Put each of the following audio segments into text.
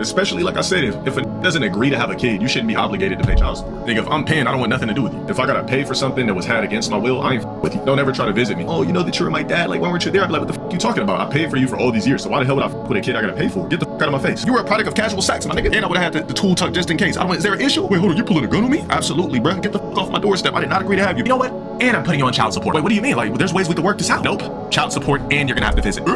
Especially, like I said, if a doesn't agree to have a kid, you shouldn't be obligated to pay child support. Nigga, if I'm paying, I don't want nothing to do with you. If I gotta pay for something that was had against my will, I ain't with you. Don't ever try to visit me. Oh, you know that you were my dad, like, when weren't you there? I'd be like, what the you talking about? I paid for you for all these years, so why the hell would I with a kid I gotta pay for? Get the out of my face. You were a product of casual sex, my nigga. And I would've had the tool tucked just in case. Is there an issue? Wait, hold on, you pulling a gun on me? Absolutely, bro. Get the off my doorstep. I did not agree to have you. You know what? And I'm putting you on child support. Wait, what do you mean? Like, there's ways we could work this out. Nope. Child support, and you're gonna have to visit.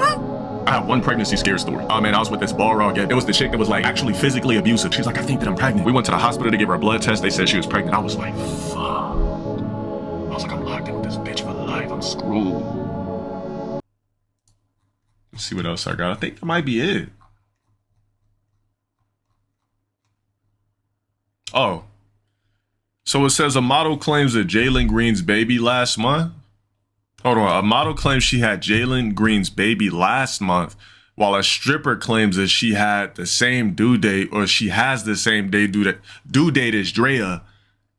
I have one pregnancy scare story. Oh man, I was with this Balroggette. It was the chick that was like actually physically abusive. She's like, I think that I'm pregnant. We went to the hospital to give her a blood test. They said she was pregnant. I was like, fuck. I was like, I'm locked in with this bitch for life. I'm screwed. Let's see what else I got. I think that might be it. Oh. So it says a model claims that Jalen Green's baby last month. Hold on, a model claims she had Jalen Green's baby last month, while a stripper claims that she had the same due date, or she has the same due date as Drea.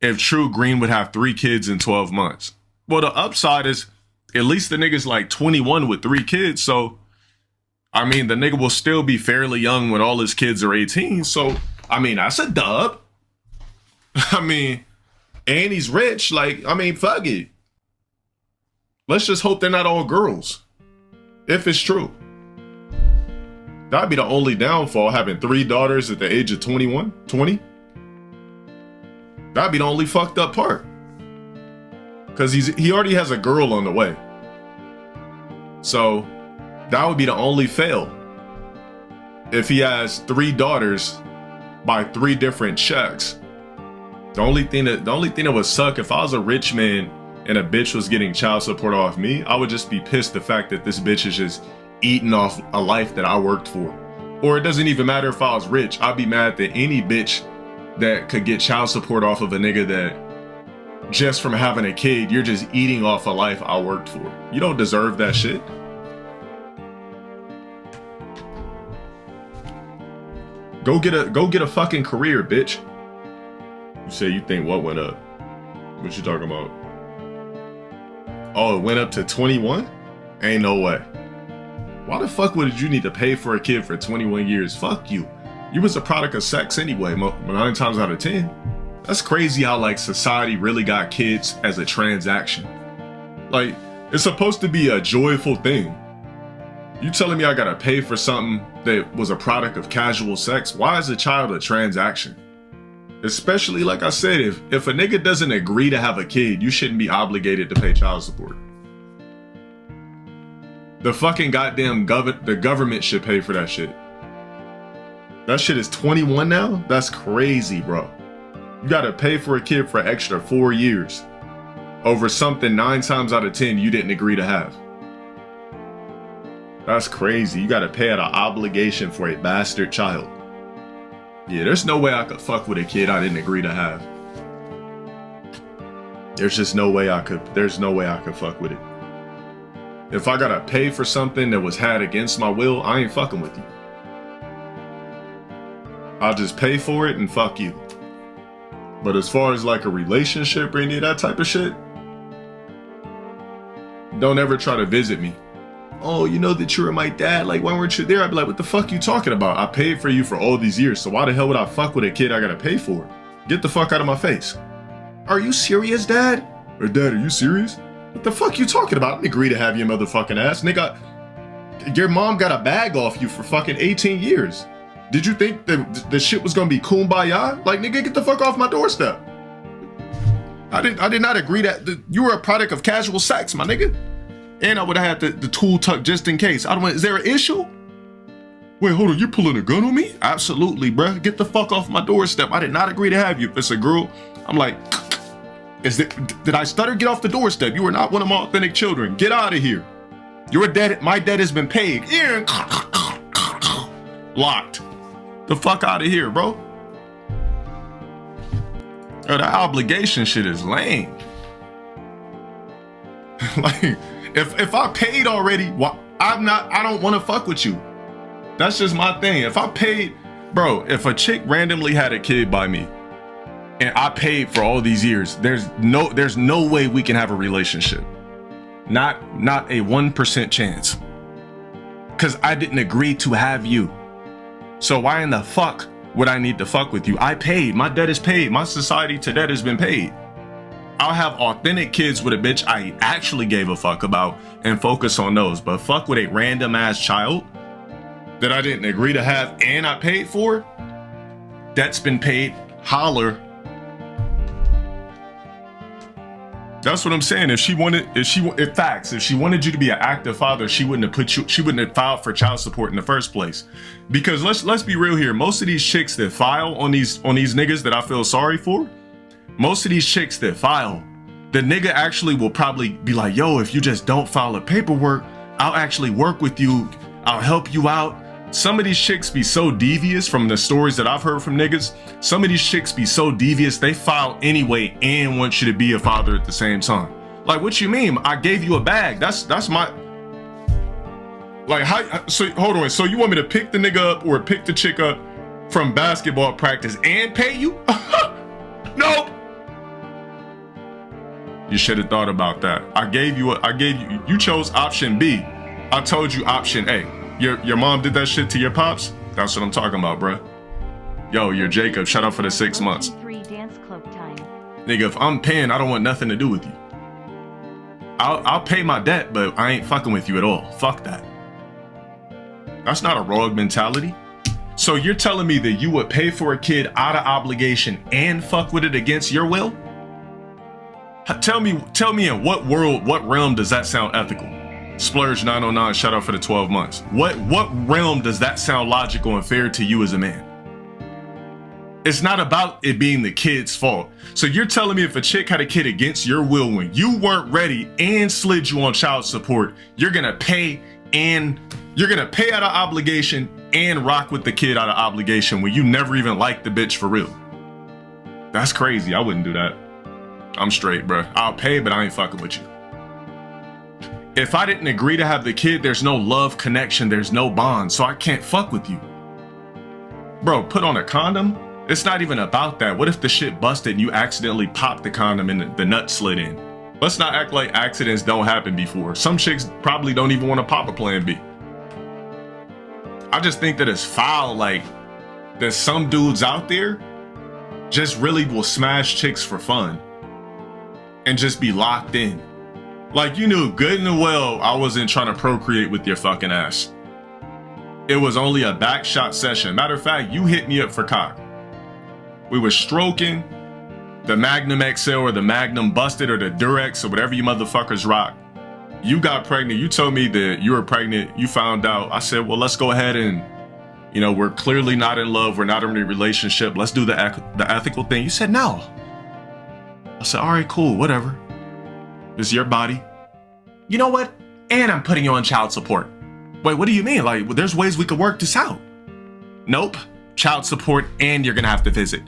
If true, Green would have 3 kids in 12 months. Well, the upside is, at least the nigga's like 21 with 3 kids, so, I mean, the nigga will still be fairly young when all his kids are 18, so, I mean, that's a dub. I mean, and he's rich, like, I mean, fuck it. Let's just hope they're not all girls. If it's true. That'd be the only downfall, having 3 daughters at the age of 21, 20. That'd be the only fucked up part. Cause he already has a girl on the way. So that would be the only fail. If he has 3 daughters by 3 different checks. The only thing that would suck, if I was a rich man and a bitch was getting child support off me, I would just be pissed the fact that this bitch is just eating off a life that I worked for. Or it doesn't even matter if I was rich. I'd be mad that any bitch that could get child support off of a nigga that just from having a kid, you're just eating off a life I worked for. You don't deserve that shit. Go get a fucking career, bitch. You say you think what went up? What you talking about? Oh, it went up to 21? Ain't no way. Why the fuck would you need to pay for a kid for 21 years? Fuck you. You was a product of sex anyway, 9 times out of 10. That's crazy how like society really got kids as a transaction. Like, it's supposed to be a joyful thing. You telling me I gotta pay for something that was a product of casual sex? Why is a child a transaction? Especially, like I said, if a nigga doesn't agree to have a kid, you shouldn't be obligated to pay child support. The fucking goddamn the government should pay for that shit. That shit is 21 now? That's crazy, bro. You gotta pay for a kid for an extra 4 years over something 9 times out of 10 you didn't agree to have. That's crazy. You gotta pay out of obligation for a bastard child. Yeah, there's no way I could fuck with a kid I didn't agree to have. There's just no way I could fuck with it. If I gotta pay for something that was had against my will, I ain't fucking with you. I'll just pay for it and fuck you. But as far as like a relationship or any of that type of shit, don't ever try to visit me. Oh, you know that you were my dad, like, why weren't you there? I'd be like, what the fuck you talking about? I paid for you for all these years, so why the hell would I fuck with a kid I gotta pay for? Get the fuck out of my face. Are you serious, Dad? Or Dad, are you serious? What the fuck you talking about? I didn't agree to have your motherfucking ass. Nigga, your mom got a bag off you for fucking 18 years. Did you think that the shit was gonna be kumbaya? Like, nigga, get the fuck off my doorstep. I did not agree that you were a product of casual sex, my nigga. And I would have had the tool tucked just in case. Is there an issue? Wait, hold on, you're pulling a gun on me? Absolutely, bruh. Get the fuck off my doorstep. I did not agree to have you. If it's a girl, I'm like, did I stutter? Get off the doorstep. You are not one of my authentic children. Get out of here. Your debt, my debt has been paid. Locked. The fuck out of here, bro. The obligation shit is lame. Like, if I paid already, I don't want to fuck with you. That's just my thing. If I paid, bro, if a chick randomly had a kid by me and I paid for all these years, there's no way we can have a relationship. Not a 1% chance. Cause I didn't agree to have you. So why in the fuck would I need to fuck with you? I paid. My debt is paid. My society to debt has been paid. I'll have authentic kids with a bitch I actually gave a fuck about and focus on those. But fuck with a random ass child that I didn't agree to have and I paid for, that's been paid. Holler. That's what I'm saying. If she wanted you to be an active father, she wouldn't have filed for child support in the first place. Because let's be real here. Most of these chicks that file on these niggas that I feel sorry for, most of these chicks that file, the nigga actually will probably be like, yo, if you just don't file the paperwork, I'll actually work with you. I'll help you out. Some of these chicks be so devious from the stories that I've heard from niggas. Some of these chicks be so devious, they file anyway and want you to be a father at the same time. Like, what you mean? I gave you a bag. That's my... Like, how... So, hold on. So you want me to pick the nigga up or pick the chick up from basketball practice and pay you? Nope. You should have thought about that. You chose option B. I told you option A. Your mom did that shit to your pops? That's what I'm talking about, bruh. Yo, you're Jacob. Shout out for the 6 months. Nigga, if I'm paying, I don't want nothing to do with you. I'll pay my debt, but I ain't fucking with you at all. Fuck that. That's not a rogue mentality. So you're telling me that you would pay for a kid out of obligation and fuck with it against your will? Tell me in what world, what realm does that sound ethical? Splurge 909, shout out for the 12 months. What realm does that sound logical and fair to you as a man? It's not about it being the kid's fault. So you're telling me if a chick had a kid against your will when you weren't ready and slid you on child support, you're gonna pay out of obligation and rock with the kid out of obligation when you never even liked the bitch for real? That's crazy. I wouldn't do that. I'm straight, bro. I'll pay, but I ain't fucking with you. If I didn't agree to have the kid, there's no love connection, there's no bond, so I can't fuck with you. Bro, put on a condom? It's not even about that. What if the shit busted and you accidentally popped the condom and the nut slid in? Let's not act like accidents don't happen before. Some chicks probably don't even want to pop a plan B. I just think that it's foul, like, that some dudes out there just really will smash chicks for fun and just be locked in. Like, you knew good and well I wasn't trying to procreate with your fucking ass. It was only a back shot session. Matter of fact, you hit me up for cock. We were stroking, the Magnum XL or the Magnum Busted or the Durex or whatever you motherfuckers rock. You got pregnant. You told me that you were pregnant. You found out. I said, well, let's go ahead and, you know, we're clearly not in love. We're not in a relationship. Let's do the ethical thing. You said no. I said, all right, cool, whatever. This is your body. You know what? And I'm putting you on child support. Wait, what do you mean? Like, well, there's ways we could work this out. Nope. Child support and you're gonna have to visit.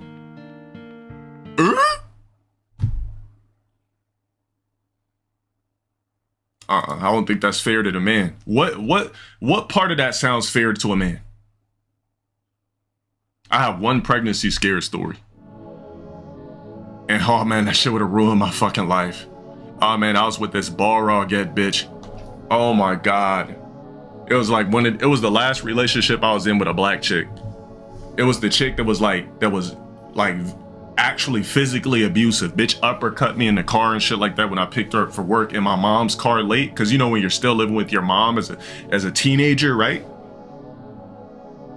I don't think that's fair to the man. What part of that sounds fair to a man? I have one pregnancy scare story. And oh man, that shit would have ruined my fucking life. Oh man, I was with this Balroggette bitch. Oh my God. It was like it was the last relationship I was in with a black chick. It was the chick that was like actually physically abusive. Bitch uppercut me in the car and shit like that when I picked her up for work in my mom's car late. Cause you know when you're still living with your mom as a teenager, right?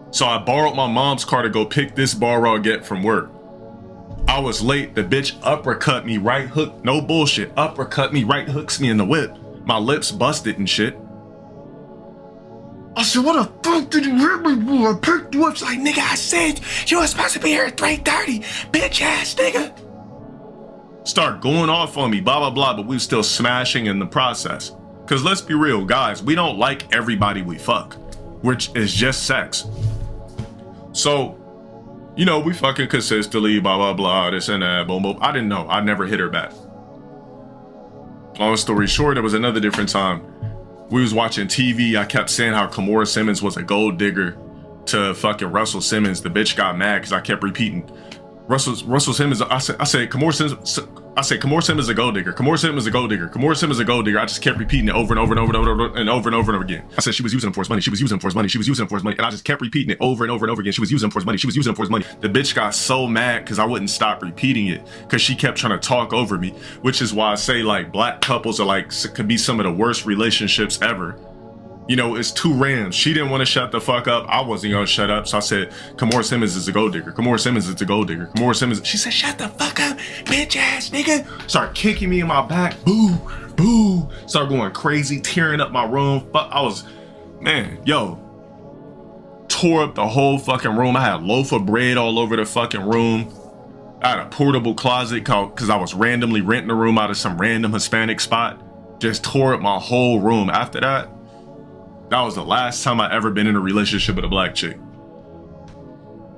So I borrowed my mom's car to go pick this Balroggette from work. I was late, the bitch uppercut me, right hook, no bullshit, uppercut me, right hooks me in the whip. My lips busted and shit. I said, what the fuck did you hit me for? I picked you up. She's like, nigga, I said you were supposed to be here at 3:30, bitch ass nigga. Start going off on me, blah, blah, blah, but we were still smashing in the process. Cause let's be real, guys, we don't like everybody we fuck, which is just sex. So, you know, we fucking consistently, blah, blah, blah, this and that, boom, boom. I didn't know, I never hit her back. Long story short, it was another different time. We was watching TV. I kept saying how Kimora Simmons was a gold digger to fucking Russell Simmons. The bitch got mad because I kept repeating Russell Simmons. I said Kimora I said, Kamora Sim is a gold digger. Kamora Sim is a gold digger. Kamora Sim is a gold digger. I just kept repeating it over and over and over and over and over and over again. I said she was using him for his money. She was using him for his money. She was using him for his money. And I just kept repeating it over and over and over again. She was using him for his money. She was using him for his money. The bitch got so mad because I wouldn't stop repeating it because she kept trying to talk over me, which is why I say like black couples are like, could be some of the worst relationships ever. You know, it's two Rams. She didn't want to shut the fuck up. I wasn't going to shut up. So I said, Kamora Simmons is a gold digger. Kamora Simmons is a gold digger. Kamora Simmons. She said, shut the fuck up, bitch ass nigga. Started kicking me in my back. Boo, boo. Started going crazy, tearing up my room. Fuck, I was, man, yo. Tore up the whole fucking room. I had a loaf of bread all over the fucking room. I had a portable closet because I was randomly renting a room out of some random Hispanic spot. Just tore up my whole room. After that, that was the last time I ever been in a relationship with a black chick.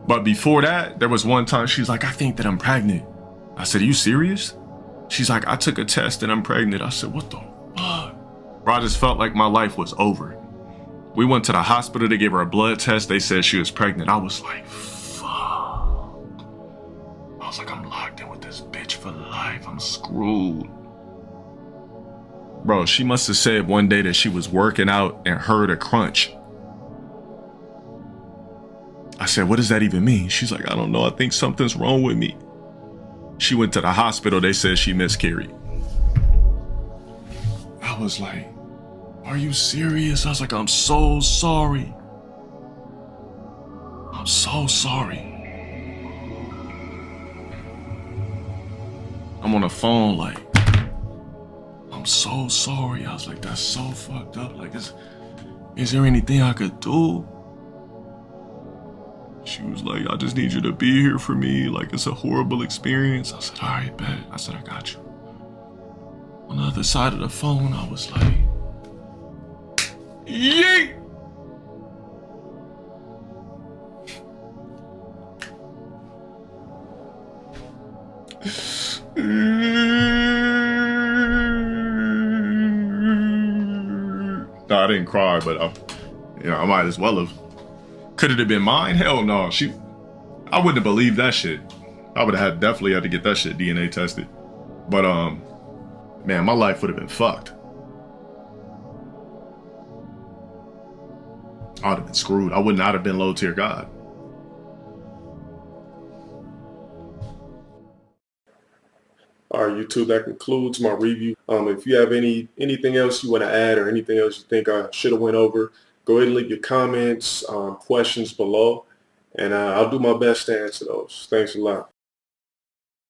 But before that, there was one time she's like, I think that I'm pregnant. I said, are you serious? She's like, I took a test and I'm pregnant. I said, what the fuck? Bro, I just felt like my life was over. We went to the hospital, they gave her a blood test. They said she was pregnant. I was like, fuck. I was like, I'm locked in with this bitch for life. I'm screwed. Bro, she must have said one day that she was working out and heard a crunch. I said, what does that even mean? She's like, I don't know. I think something's wrong with me. She went to the hospital. They said she miscarried. I was like, are you serious? I was like, I'm so sorry. I'm so sorry. I'm on the phone like, I'm so sorry. I was like, that's so fucked up. Like, is there anything I could do? She was like, I just need you to be here for me. Like, it's a horrible experience. I said, all right, bet. I said, I got you. On the other side of the phone, I was like, yeet! No, I didn't cry, but I might as well have. Could it have been mine? Hell no. I wouldn't have believed that shit. I would have definitely had to get that shit DNA tested. But man, my life would have been fucked. I would have been screwed. I would not have been LowTierGod. All right, YouTube, that concludes my review. If you have anything else you want to add or anything else you think I should have went over, go ahead and leave your comments, questions below, and I'll do my best to answer those. Thanks a lot.